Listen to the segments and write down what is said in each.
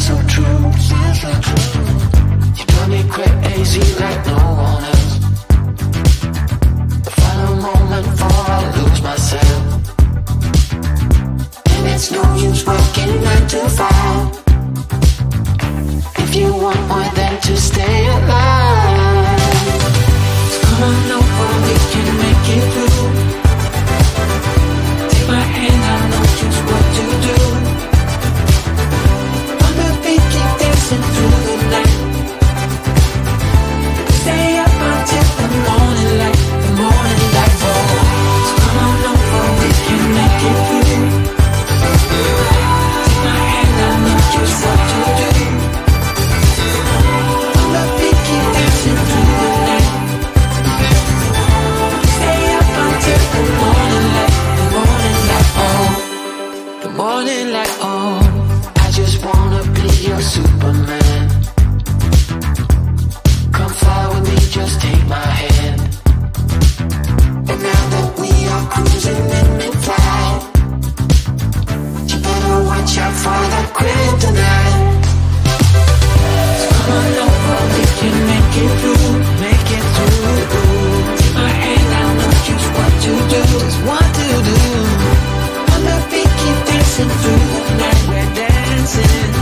so true. You got me crazy like no one else. The final moment before I lose myself. And it's no use working 9 to 5 if you want more than to stay alive. So come on over, we can make it through. Take my hand, I know just what to do. On the beat, keep dancing through the night. Stay up until the morning light, the morning light. Oh, so come on over, we can make it through. Take my hand, I know just what to do. On the beat, keep dancing through the night. Stay up until the morning light, the morning light. Oh, the morning light. Oh, I just wanna be your Superman. Come fly with me, just take my hand. And now that we are cruising in mid-flight, you better watch out for that kryptonite. So come on over, we can make it through, make it through. Take my hand, I know just what to do, just what to do. On the beat, keep dancing through the night, we're dancing.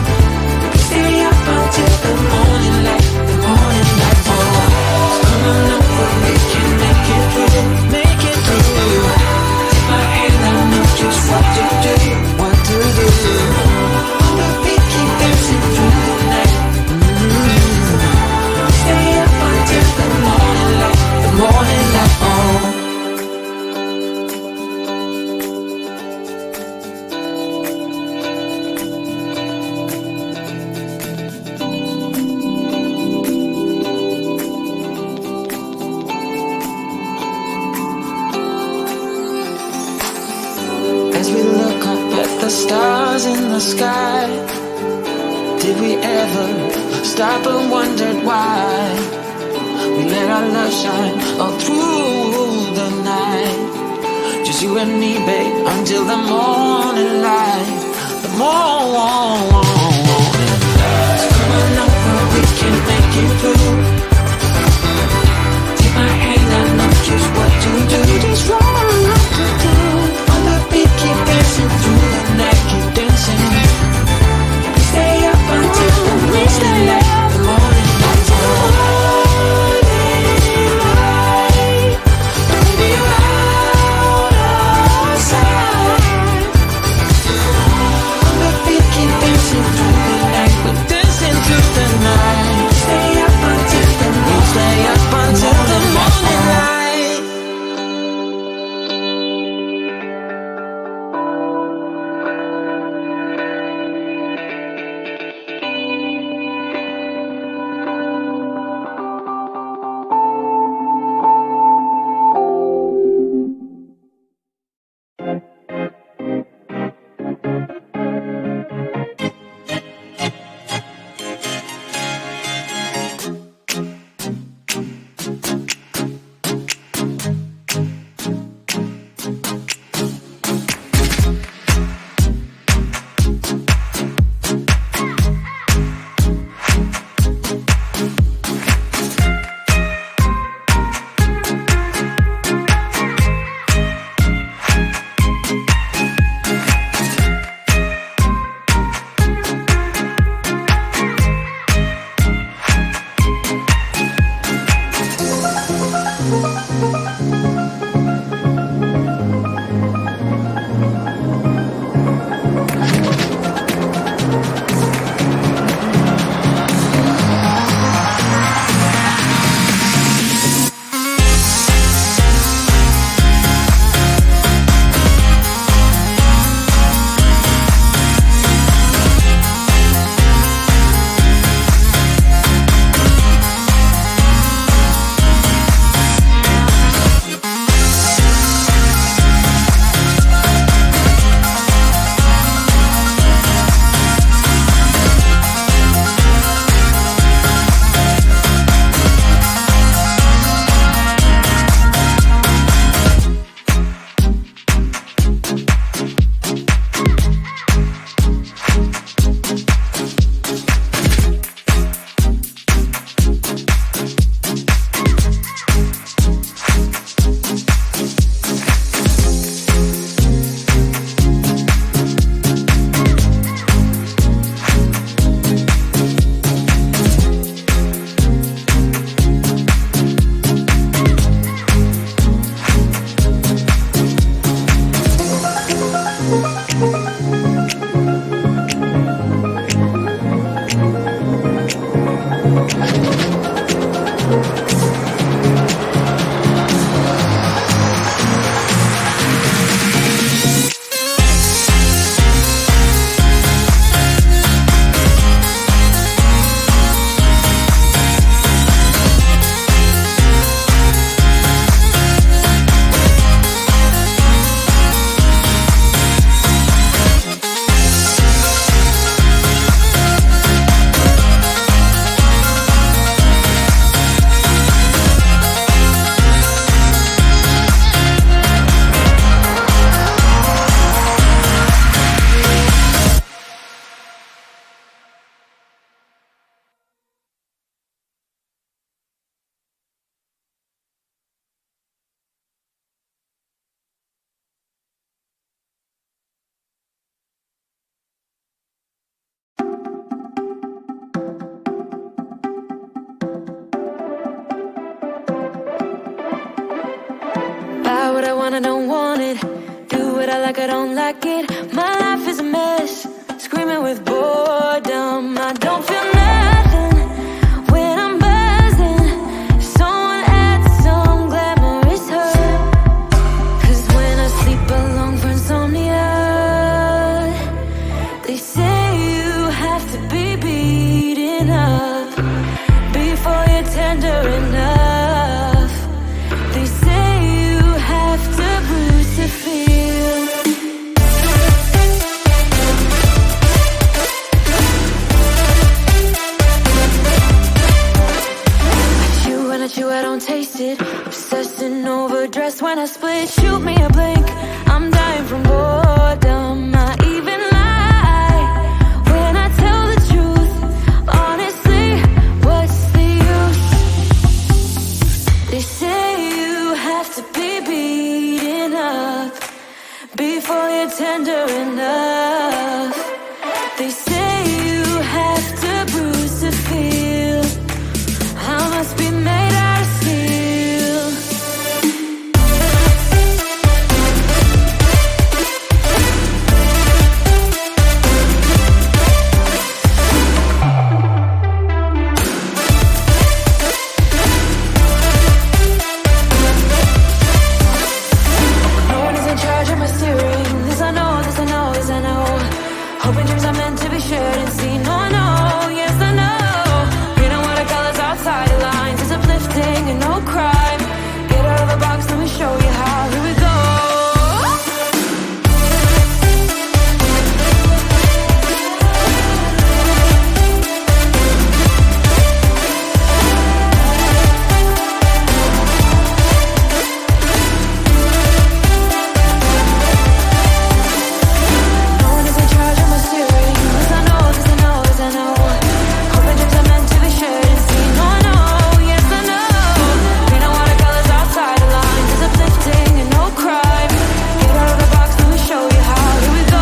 Stay up until the morning light, the morning light. Oh, come on over, we can make it through, make it through. Take my hand, I know just what to do, what to do. On the beat, keep dancing through the night. Stay up until the morning light, the morning light. Oh. As we look up at the stars in the sky, did we ever stop and wondered why we let our love shine all through the night? Just you and me, babe, until the morning light, the morning light. So come on over, we can make it through. Take my hand, I know just what to do, just what to do. On the beat, keep dancing through the night, keep dancing. Stay up until the morning light, the morning light. The morning light, baby, out of sight. what I want, I don't want it. Do what I like, I don't like it. My life is a mess, screaming with boredom. I don't feel nothing when I'm buzzing. Someone adds some glamorous hurt. 'Cause when I sleep alone for insomnia, they say you have to be beaten up before you're tender enough. They say you have to bruise to feel. I chew, I don't taste it. Obsessing over dress when I split. Shoot me a blink, I'm dying from boredom. I even lie when I tell the truth. Honestly, what's the use? They say you have to be beaten up before you're tender enough. They say you have to bruise to feel. I must be made out of steel. No one is in charge of my steering. This I know, this I know, this I know. Hoping dreams are meant to be shared and seen. No, I know, yes I know. Painting watercolors outside the lines is uplifting and no crime. Get out of the box, let me show you how. Here we go. No one is in charge of my steering. This I know, this I know, this I know. Hoping dreams are meant to be shared and seen. No, I know, yes I know. Painting watercolors outside the lines is uplifting and no crime. Get out of the box, let me show you how. Here we go.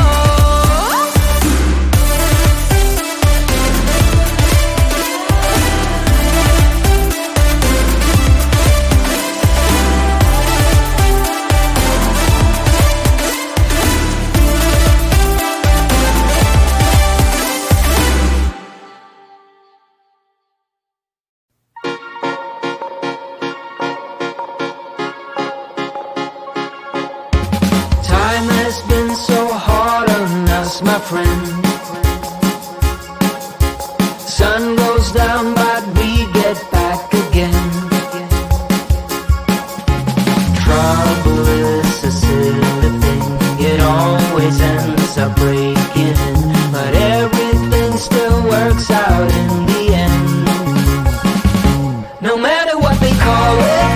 Time has been so hard on us, my friend. Sun goes down, but we get back again. Trouble is a silly thing, it always ends up breaking. But everything still works out in the end. No matter what they call it,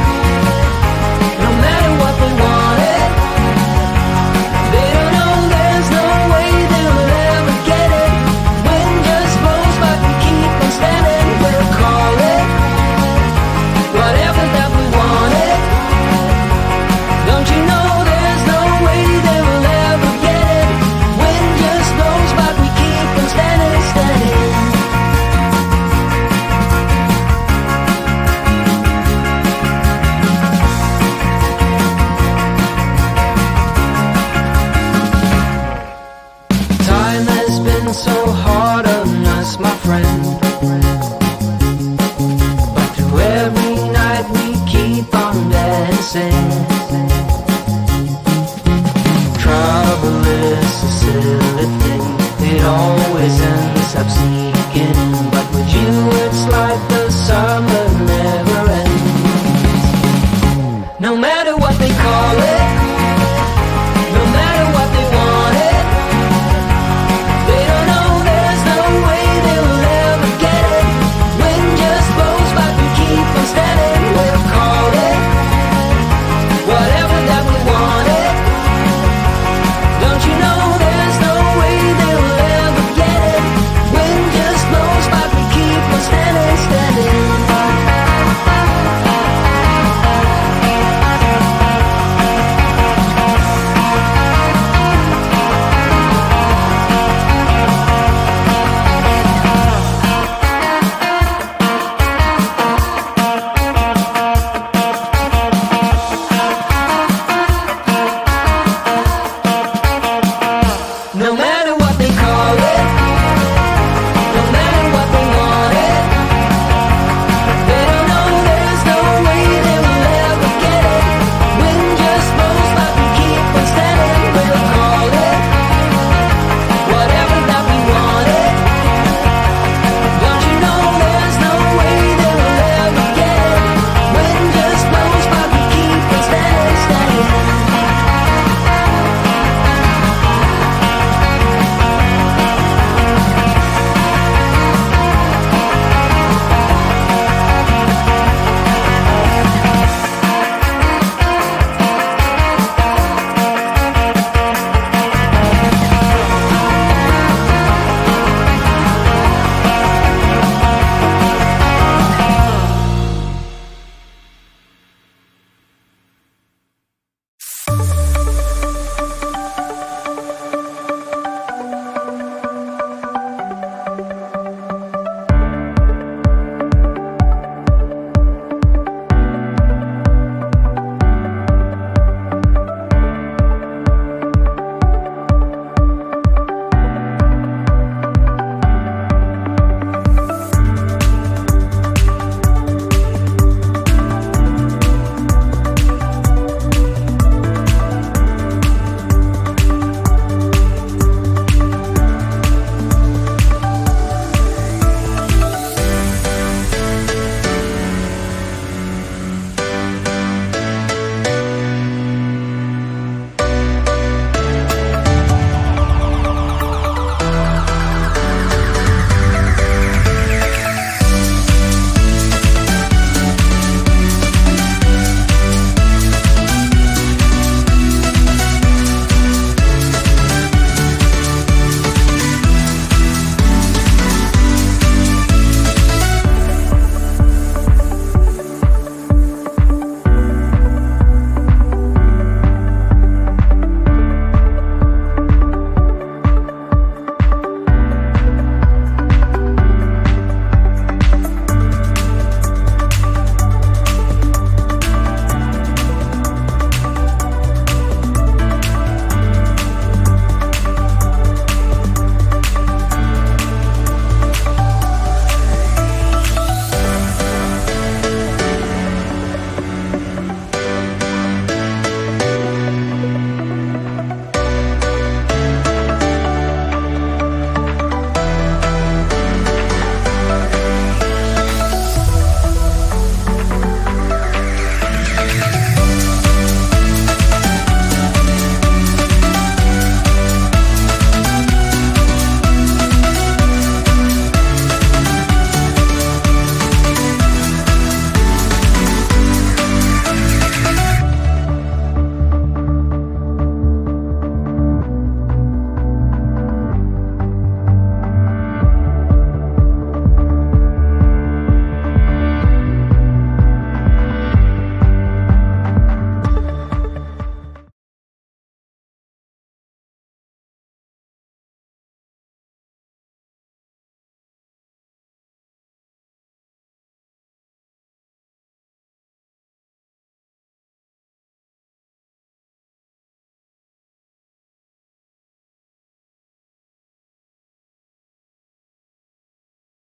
no matter what they want it, they don't know there's no way they'll ever get it. Wind just blows, but we keep on standing. We'll call it whatever that we want it. Don't you know there's no way they will ever get it? Wind just blows, but we keep on standing, standing. Time has been so hard on us, my friend. But through every night we keep on dancing. Trouble is a silly thing, it always ends up sneaking in. But with you it's like the summer never ends. No matter what they call it, no matter what they want it, they don't know there's no way they will ever get it. Wind just blows, but we keep on standing. We'll call it whatever that we want it. Don't you know there's no way they will ever get it? Wind just blows, but we keep on standing, standing. what they call it.